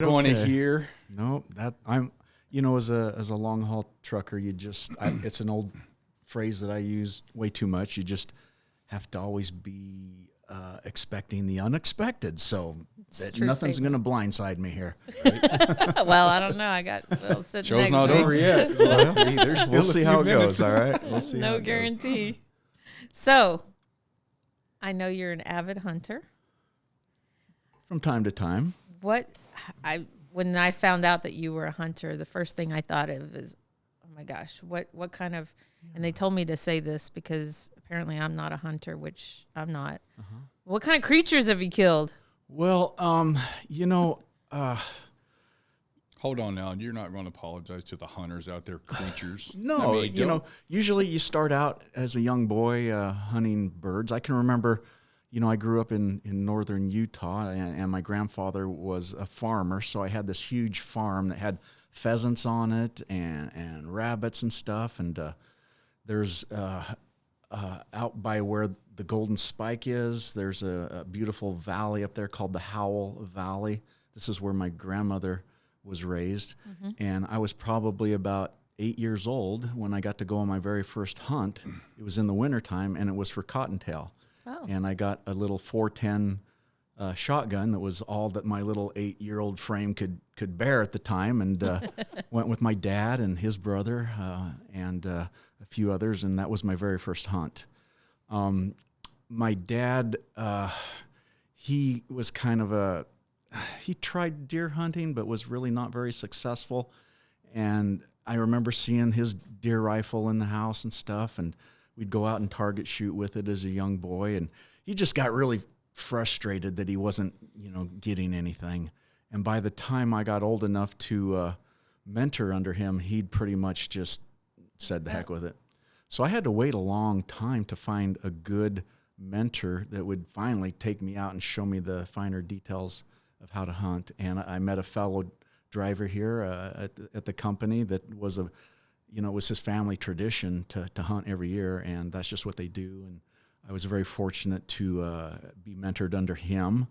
going to hear. No, that I'm, as a long haul trucker, it's an old phrase that I use way too much. You just have to always be expecting the unexpected. So nothing's going to blindside me here. Right? Well, I don't know. I got sitting Show's next not week. over yet. Well, We'll see how it goes. All right. We'll see. No guarantee. So, I know you're an avid hunter. From time to time. When I found out that you were a hunter, the first thing I thought of is, oh my gosh, what kind of, and they told me to say this because apparently I'm not a hunter, which I'm not. Uh-huh. What kind of creatures have you killed? Well, hold on now. You're not going to apologize to the hunters out there, creatures. No, usually you start out as a young boy hunting birds. I can remember, I grew up in northern Utah, and my grandfather was a farmer, so I had this huge farm that had pheasants on it and rabbits and stuff. And there's out by where the Golden Spike is, there's a beautiful valley up there called the Howell Valley. This is where my grandmother was raised, and I was probably about 8 years old when I got to go on my very first hunt. It was in the wintertime, and it was for cottontail. Oh. And I got a little 410 shotgun that was all that my little 8-year-old frame could bear at the time, and went with my dad and his brother and a few others, and that was my very first hunt. My dad, he was kind of he tried deer hunting, but was really not very successful. And I remember seeing his deer rifle in the house and stuff, and we'd go out and target shoot with it as a young boy. And he just got really frustrated that he wasn't, getting anything. And by the time I got old enough to mentor under him, he'd pretty much just said the heck with it. So I had to wait a long time to find a good mentor that would finally take me out and show me the finer details of how to hunt. And I met a fellow driver here at the company that was it was his family tradition to hunt every year, and that's just what they do. And I was very fortunate to be mentored under him,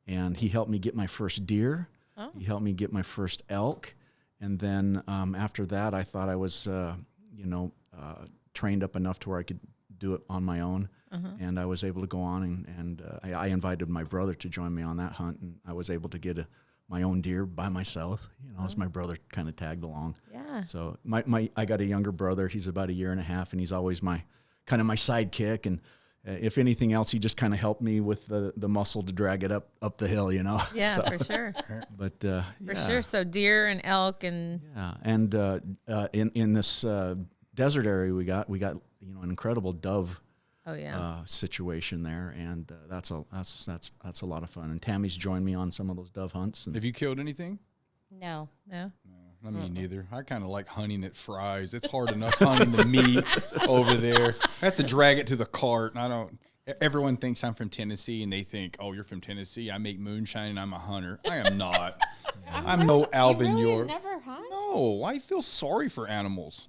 and he helped me get my first deer. Oh. He helped me get my first elk, and then after that, I thought I was trained up enough to where I could do it on my own. And I was able to go on, and I invited my brother to join me on that hunt, and I was able to get my own deer by myself, as my brother kind of tagged along. Yeah. So I got a younger brother. He's about 1.5 years, and he's always my sidekick. And if anything else, he just kind of helped me with the muscle to drag it up the hill, Yeah, so, for sure. But for sure. So deer and elk and and in this desert area we got an incredible dove. Oh yeah. Situation there, and that's a lot of fun. And Tammie's joined me on some of those dove hunts. And have you killed anything? No. I mean, neither. I kind of like hunting at Fry's. It's hard enough hunting the meat over there. I have to drag it to the cart, and everyone thinks I'm from Tennessee, and they think, oh, you're from Tennessee. I make moonshine, and I'm a hunter. I am not. I'm no Alvin York. Never hunt? No, I feel sorry for animals.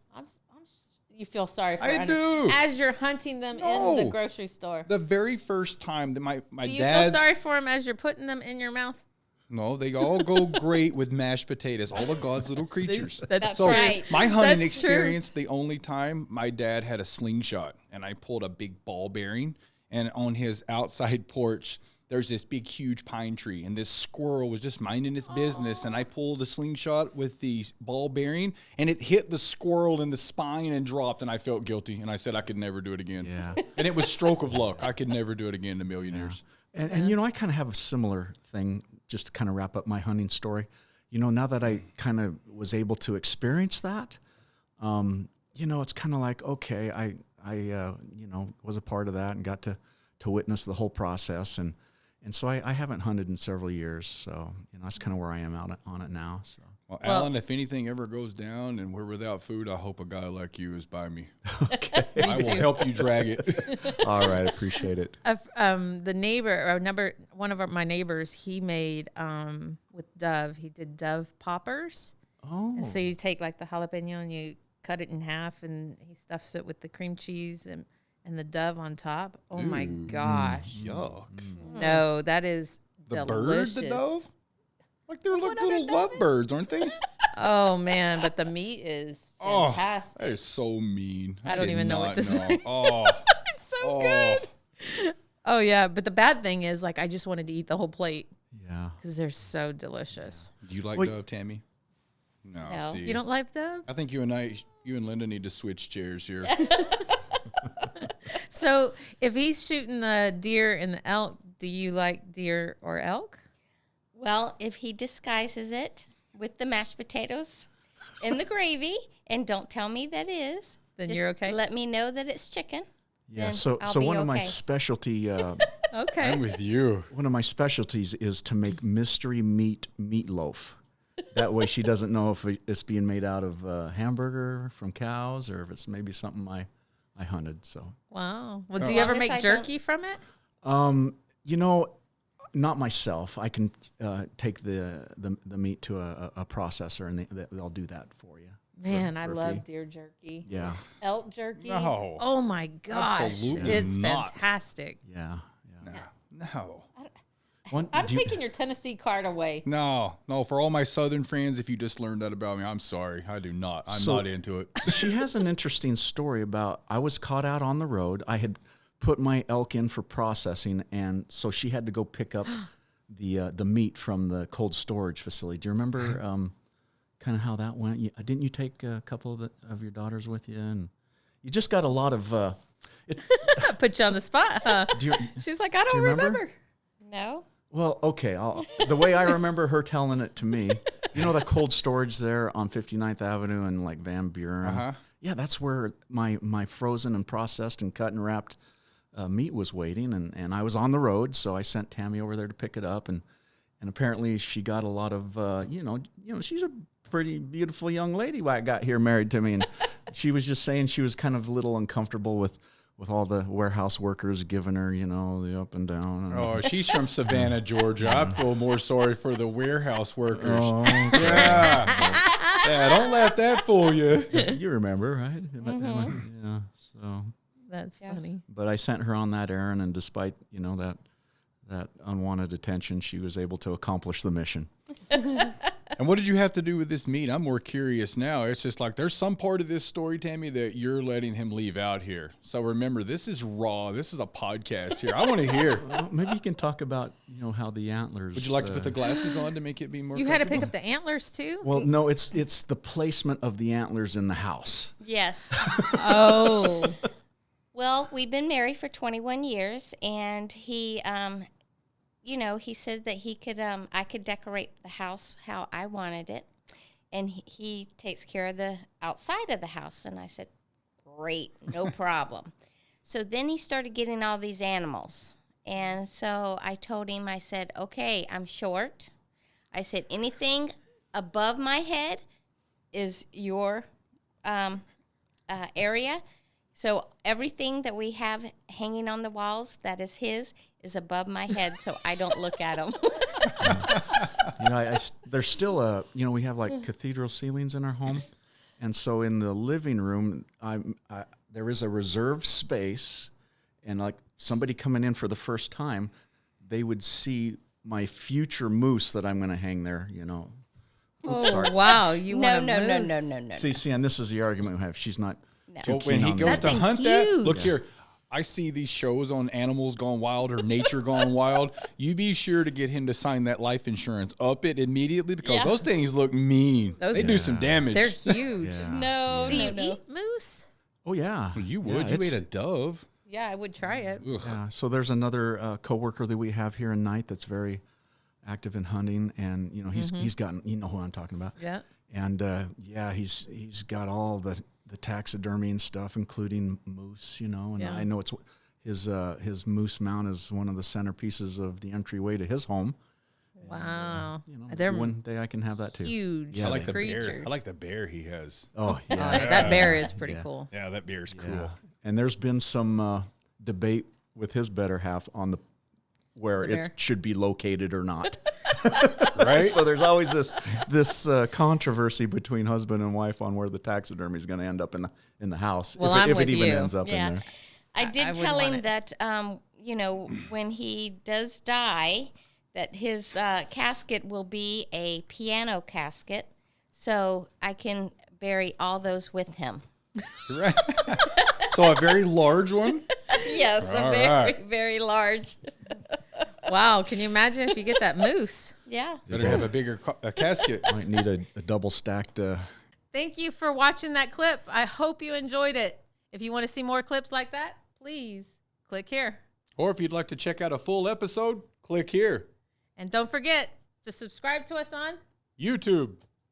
You feel sorry for I do. As you're hunting them in the grocery store. The very first time that my do you dad... feel sorry for them as you're putting them in your mouth? No, they all go great with mashed potatoes. All of God's little creatures. That's right. My hunting experience, the only time my dad had a slingshot, and I pulled a big ball bearing, and on his outside porch, there's this big, huge pine tree, and this squirrel was just minding its business, and I pulled a slingshot with the ball bearing, and it hit the squirrel in the spine and dropped, and I felt guilty, and I said I could never do it again. Yeah. And it was stroke of luck. I could never do it again in a million years. And I kind of have a similar thing, just to kind of wrap up my hunting story. Now that I kind of was able to experience that, it's kind of like, okay, I was a part of that and got to witness the whole process. And so I haven't hunted in several years, so that's kind of where I am on it now. So. Well, Alan, if anything ever goes down and we're without food, I hope a guy like you is by me. Okay. I will help you drag it. All right, appreciate it. The neighbor, my neighbors, he made with dove. He did dove poppers. Oh. And so you take like the jalapeno and you cut it in half, and he stuffs it with the cream cheese and the dove on top. Oh, my gosh. Yuck. No, that is the delicious. bird, the dove? Like they're like little lovebirds, aren't they? Oh man, but the meat is fantastic. Oh, that is so mean. I don't did even know what not to say. Oh, It's so good. Oh yeah, but the bad thing is like I just wanted to eat the whole plate Yeah. because they're so delicious. Do you like Wait. Dove, Tammy? No. No. See, You don't like Dove? I think you and Linda need to switch chairs here. So if he's shooting the deer and the elk, do you like deer or elk? Well, if he disguises it with the mashed potatoes and the gravy, and don't tell me that is, Then just you're okay? Let me know that it's chicken. Yeah. then So I'll so be one of my okay. specialty Okay. I'm with you. one of my specialties is to make mystery meatloaf. That way she doesn't know if it's being made out of hamburger from cows or if it's maybe something I hunted. So Wow. Well, do As you ever long as make I jerky from it? you know, not myself. I can take the meat to a processor and they'll do that for you. Man, I for a love fee. deer jerky. Yeah. Elk jerky. No. Oh my gosh. Absolutely It's not. fantastic. Yeah. No. I'm taking your Tennessee card away. No. For all my Southern friends, if you just learned that about me, I'm sorry. I do not. I'm So- not into it. She has an interesting story about I was caught out on the road. I had put my elk in for processing, and so she had to go pick up the meat from the cold storage facility. Do you remember kind of how that went? Didn't you take a couple of your daughters with you? And you just got a lot of. I put you on the spot, huh? Do you, She's like, I don't you remember? remember. No? well, okay. The way I remember her telling it to me, you know, the cold storage there on 59th Avenue and like Van Buren. Uh-huh. Yeah, that's where my frozen and processed and cut and wrapped meat was waiting, and I was on the road, so I sent Tammy over there to pick it up, and apparently she got a lot of you know she's a pretty beautiful young lady I got here married to me, and she was just saying she was kind of a little uncomfortable with all the warehouse workers giving her the up and down. And, Oh, she's from Savannah, Georgia. I feel more sorry for the warehouse workers. Oh, Yeah, don't let that fool you. you remember, right? Yeah. So, That's funny. but I sent her on that errand, and despite that unwanted attention, she was able to accomplish the mission. And what did you have to do with this meat? I'm more curious now. It's just like there's some part of this story, Tammy, that you're letting him leave out here. So remember, this is raw. This is a podcast here. I want to hear. Well, maybe you can talk about how the antlers. Would you like to put the glasses on to make it be more You had to pick comfortable? up the antlers too? Well, no, it's the placement of the antlers in the house. Yes. Oh. Well, we've been married for 21 years, and he, he said that he could, I could decorate the house how I wanted it, and he takes care of the outside of the house. And I said, great, no problem. So then he started getting all these animals, and so I told him, I said, okay, I'm short. I said, anything above my head is your area. So everything that we have hanging on the walls that is his is above my head, so I don't look at them. There's still we have like cathedral ceilings in our home, and so in the living room, there is a reserved space, and like somebody coming in for the first time, they would see my future moose that I'm going to hang there. Oh, wow. You No. want a moose? See, and this is the argument we have. She's not too But when keen he on goes that. to thing's hunt that, huge. look here. I see these shows on animals gone wild or nature gone wild. You be sure to get him to sign that life insurance. Up it immediately because Yeah. those things look mean. They do some damage. They're huge. Yeah. No, Do you no. eat moose? Oh yeah, Well, you Yeah, would. You it's- ate a dove. Yeah, I would try it. Ugh. Yeah, so there's another coworker that we have here in Knight that's very active in hunting, and he's gotten who I'm talking about. Yeah. And he's got all the taxidermy and stuff, including moose. And Yeah. I know it's his moose mount is one of the centerpieces of the entryway to his home. Wow. And, They're one day I can have that too. huge Yeah, I like the creatures. bear. I like the bear he has. Oh Oh, yeah, yeah, that bear is pretty Yeah. cool. Yeah, that bear's cool. yeah. And there's been some debate with his better half on where The bear? it should be located or not. Right? So there's always this controversy between husband and wife on where the taxidermy is going to end up in the house. Well, if I'm it with even you. ends up Yeah. in there. I I did wouldn't tell want him it. that, when he does die, that his casket will be a piano casket, so I can bury all those with him. Right. So a very large one? Yes, All a very, right. very large. Wow, can you imagine if you get that moose? Yeah. Better have a bigger casket. Might need a double stacked. Thank you for watching that clip. I hope you enjoyed it. If you want to see more clips like that, please click here. Or if you'd like to check out a full episode, click here. And don't forget to subscribe to us on YouTube.